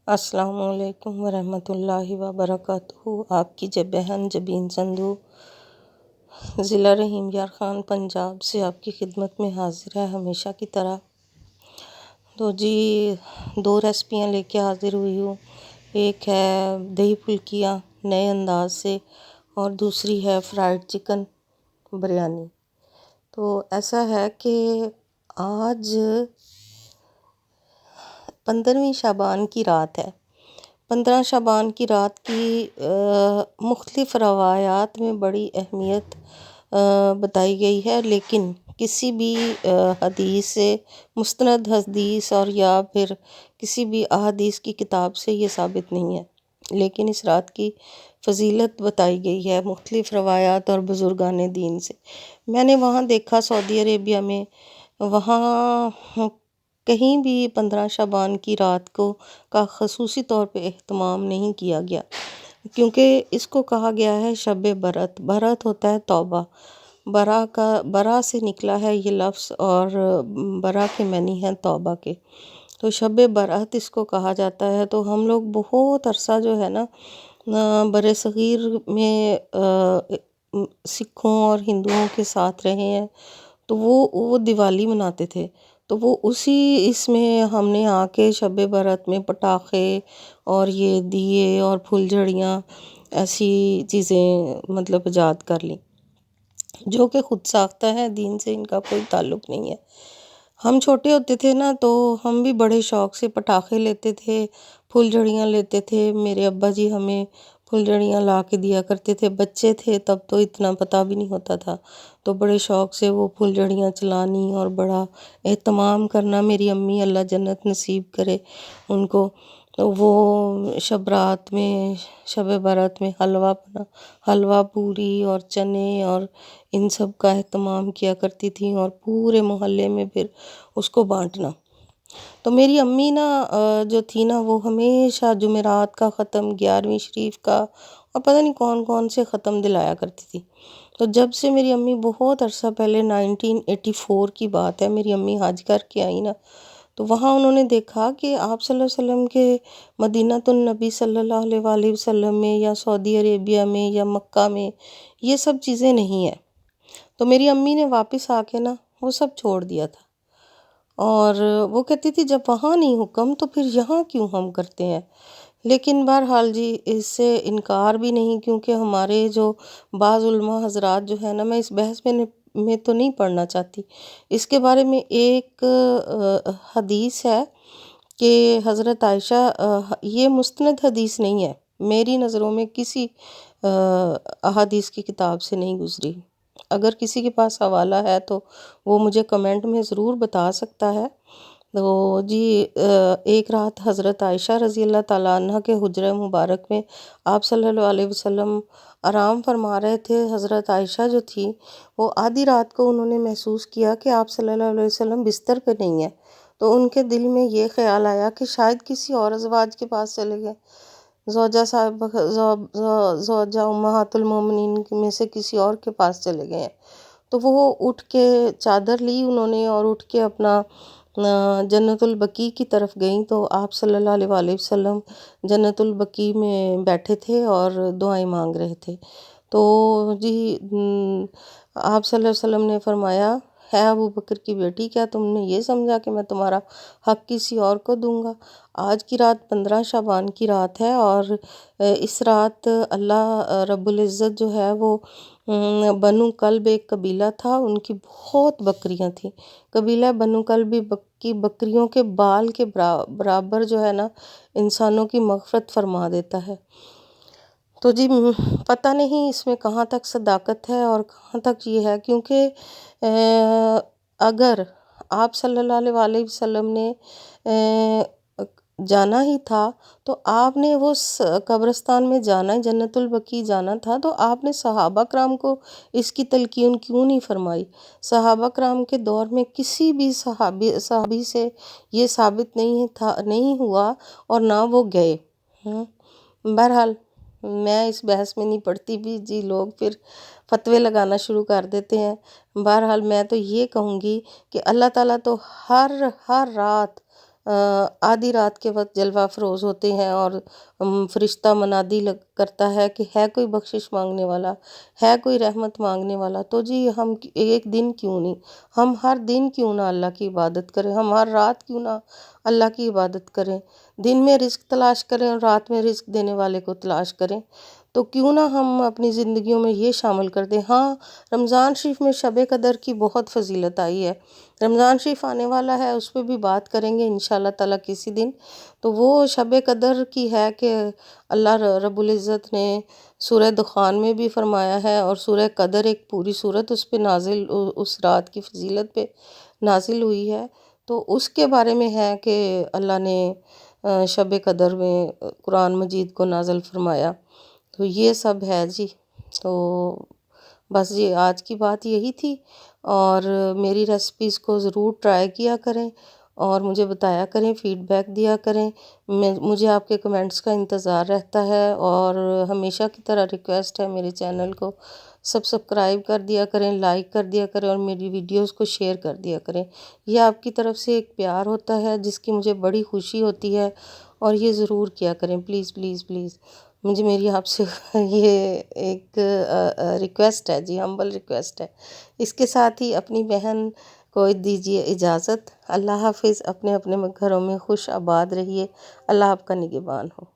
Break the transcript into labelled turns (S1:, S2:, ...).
S1: السلام علیکم ورحمۃ اللہ وبرکاتہ۔ آپ کی بہن جبین سندھو ضلع رحیم یار خان پنجاب سے آپ کی خدمت میں حاضر ہے ہمیشہ کی طرح۔ تو دو ریسپیاں لے کے حاضر ہوئی ہوں۔ ایک ہے دہی پھلکیاں نئے انداز سے اور دوسری ہے فرائیڈ چکن بریانی۔ تو ایسا ہے کہ آج 15ویں شعبان کی رات ہے۔ 15 شعبان کی رات کی مختلف روایات میں بڑی اہمیت بتائی گئی ہے، لیکن کسی بھی حدیث سے مستند حدیث اور یا پھر کسی بھی احادیث کی کتاب سے یہ ثابت نہیں ہے، لیکن اس رات کی فضیلت بتائی گئی ہے مختلف روایات اور بزرگان دین سے۔ میں نے وہاں دیکھا سعودی عربیہ میں، وہاں کہیں بھی 15 شعبان کی رات کا خصوصی طور پہ اہتمام نہیں کیا گیا، کیونکہ اس کو کہا گیا ہے شب برأت۔ برأت ہوتا ہے توبہ، برا سے نکلا ہے یہ لفظ، اور برا کے معنی ہیں توبہ کے۔ تو شب برأت اس کو کہا جاتا ہے۔ تو ہم لوگ بہت عرصہ جو ہے نا بر صغیر میں سکھوں اور ہندوؤں کے ساتھ رہے ہیں، تو وہ دیوالی مناتے تھے۔ تو وہ اس میں ہم نے آ کے شب برأت میں پٹاخے اور یہ دیے اور پھول جھڑیاں ایسی چیزیں مطلب ایجاد کر لیں، جو کہ خود ساختہ ہے، دین سے ان کا کوئی تعلق نہیں ہے۔ ہم چھوٹے ہوتے تھے نا تو ہم بھی بڑے شوق سے پٹاخے لیتے تھے، پھول جھڑیاں لیتے تھے۔ میرے ابا جی ہمیں پھول جھڑیاں لا کے دیا کرتے تھے۔ بچے تھے تب تو اتنا پتہ بھی نہیں ہوتا تھا، تو بڑے شوق سے وہ پھول جھڑیاں چلانی اور بڑا اہتمام کرنا۔ میری امی اللہ جنت نصیب کرے ان کو، وہ شب برأت میں حلوہ پوری اور چنے اور ان سب کا اہتمام کیا کرتی تھیں، اور پورے محلے میں پھر اس کو بانٹنا۔ تو میری امی نا جو تھی نا، وہ ہمیشہ جمعرات کا ختم، 11ویں شریف کا، اور پتہ نہیں کون کون سے ختم دلایا کرتی تھی۔ تو جب سے میری امی بہت عرصہ پہلے 1984 کی بات ہے، میری امی حج کر کے آئی نا، تو وہاں انہوں نے دیکھا کہ آپ صلی اللہ علیہ وسلم کے مدینہ النبی صلی اللہ علیہ وآلہ وسلم میں یا سعودی عربیہ میں یا مکہ میں یہ سب چیزیں نہیں ہیں۔ تو میری امی نے واپس آ کے نا وہ سب چھوڑ دیا تھا، اور وہ کہتی تھی جب وہاں نہیں حکم تو پھر یہاں کیوں ہم کرتے ہیں۔ لیکن بہرحال اس سے انکار بھی نہیں، کیونکہ ہمارے جو بعض علماء حضرات جو ہے نا، میں اس بحث میں تو نہیں پڑھنا چاہتی، اس کے بارے میں ایک حدیث ہے کہ حضرت عائشہ، یہ مستند حدیث نہیں ہے، میری نظروں میں کسی احادیث کی کتاب سے نہیں گزری۔ اگر کسی کے پاس حوالہ ہے تو وہ مجھے کمنٹ میں ضرور بتا سکتا ہے۔ تو ایک رات حضرت عائشہ رضی اللہ تعالیٰ عنہ کے حجرہ مبارک میں آپ صلی اللہ علیہ وسلم آرام فرما رہے تھے۔ حضرت عائشہ جو تھی وہ آدھی رات کو انہوں نے محسوس کیا کہ آپ صلی اللہ علیہ وسلم بستر پہ نہیں ہیں، تو ان کے دل میں یہ خیال آیا کہ شاید کسی اور ازواج کے پاس چلے گئے، زوجہ امہات المومنین میں سے کسی اور کے پاس چلے گئے ہیں۔ تو وہ اٹھ کے چادر لی انہوں نے، اور اٹھ کے اپنا جنت البقیع کی طرف گئیں۔ تو آپ صلی اللہ علیہ وآلہ وسلم جنت البقیع میں بیٹھے تھے اور دعائیں مانگ رہے تھے۔ تو آپ صلی اللہ علیہ وسلم نے فرمایا، ہے ابو بکر کی بیٹی، کیا تم نے یہ سمجھا کہ میں تمہارا حق کسی اور کو دوں گا؟ آج کی رات 15 شعبان کی رات ہے، اور اس رات اللہ رب العزت جو ہے وہ بنو کلب ایک قبیلہ تھا، ان کی بہت بکریاں تھیں۔ قبیلہ بنو کلب کی بکریوں کے بال کے برابر جو ہے نا انسانوں کی مغفرت فرما دیتا ہے۔ تو پتہ نہیں اس میں کہاں تک صداقت ہے اور کہاں تک یہ ہے، کیونکہ اگر آپ صلی اللہ علیہ وآلہ وسلم نے جانا ہی تھا تو آپ نے وہ قبرستان میں جانا، جنت البقیع جانا تھا، تو آپ نے صحابہ کرام کو اس کی تلقین کیوں نہیں فرمائی؟ صحابہ کرام کے دور میں کسی بھی صحابی سے یہ ثابت نہیں ہوا، اور نہ وہ گئے۔ بہرحال میں اس بحث میں نہیں پڑھتی بھی، لوگ پھر فتوے لگانا شروع کر دیتے ہیں۔ بہرحال میں تو یہ کہوں گی کہ اللہ تعالیٰ تو ہر رات آدھی رات کے وقت جلوہ افروز ہوتے ہیں اور فرشتہ منادی کرتا ہے کہ ہے کوئی بخشش مانگنے والا، ہے کوئی رحمت مانگنے والا، تو جی ہم ایک دن کیوں نہیں، ہم ہر دن کیوں نہ اللہ کی عبادت کریں، ہم ہر رات کیوں نہ اللہ کی عبادت کریں، دن میں رزق تلاش کریں اور رات میں رزق دینے والے کو تلاش کریں، تو کیوں نہ ہم اپنی زندگیوں میں یہ شامل کر دیں۔ ہاں، رمضان شریف میں شب قدر کی بہت فضیلت آئی ہے، رمضان شریف آنے والا ہے، اس پہ بھی بات کریں گے انشاءاللہ تعالیٰ کسی دن۔ تو وہ شب قدر کی ہے کہ اللہ رب العزت نے سورہ دخان میں بھی فرمایا ہے، اور سورہ قدر ایک پوری سورت اس پہ نازل، اس رات کی فضیلت پہ نازل ہوئی ہے، تو اس کے بارے میں ہے کہ اللہ نے شب قدر میں قرآن مجید کو نازل فرمایا، تو یہ سب ہے جی۔ تو بس جی آج کی بات یہی تھی، اور میری ریسپیز کو ضرور ٹرائی کیا کریں اور مجھے بتایا کریں، فیڈ بیک دیا کریں، مجھے آپ کے کمنٹس کا انتظار رہتا ہے، اور ہمیشہ کی طرح ریکویسٹ ہے میرے چینل کو سبسکرائب کر دیا کریں، لائک کر دیا کریں، اور میری ویڈیوز کو شیئر کر دیا کریں۔ یہ آپ کی طرف سے ایک پیار ہوتا ہے جس کی مجھے بڑی خوشی ہوتی ہے، اور یہ ضرور کیا کریں پلیز پلیز پلیز، مجھے میری آپ سے یہ ایک ریکویسٹ ہے جی، ہمبل ریکویسٹ ہے۔ اس کے ساتھ ہی اپنی بہن کو دیجیے اجازت۔ اللہ حافظ، اپنے اپنے گھروں میں خوش آباد رہیے، اللہ آپ کا نگہبان ہو۔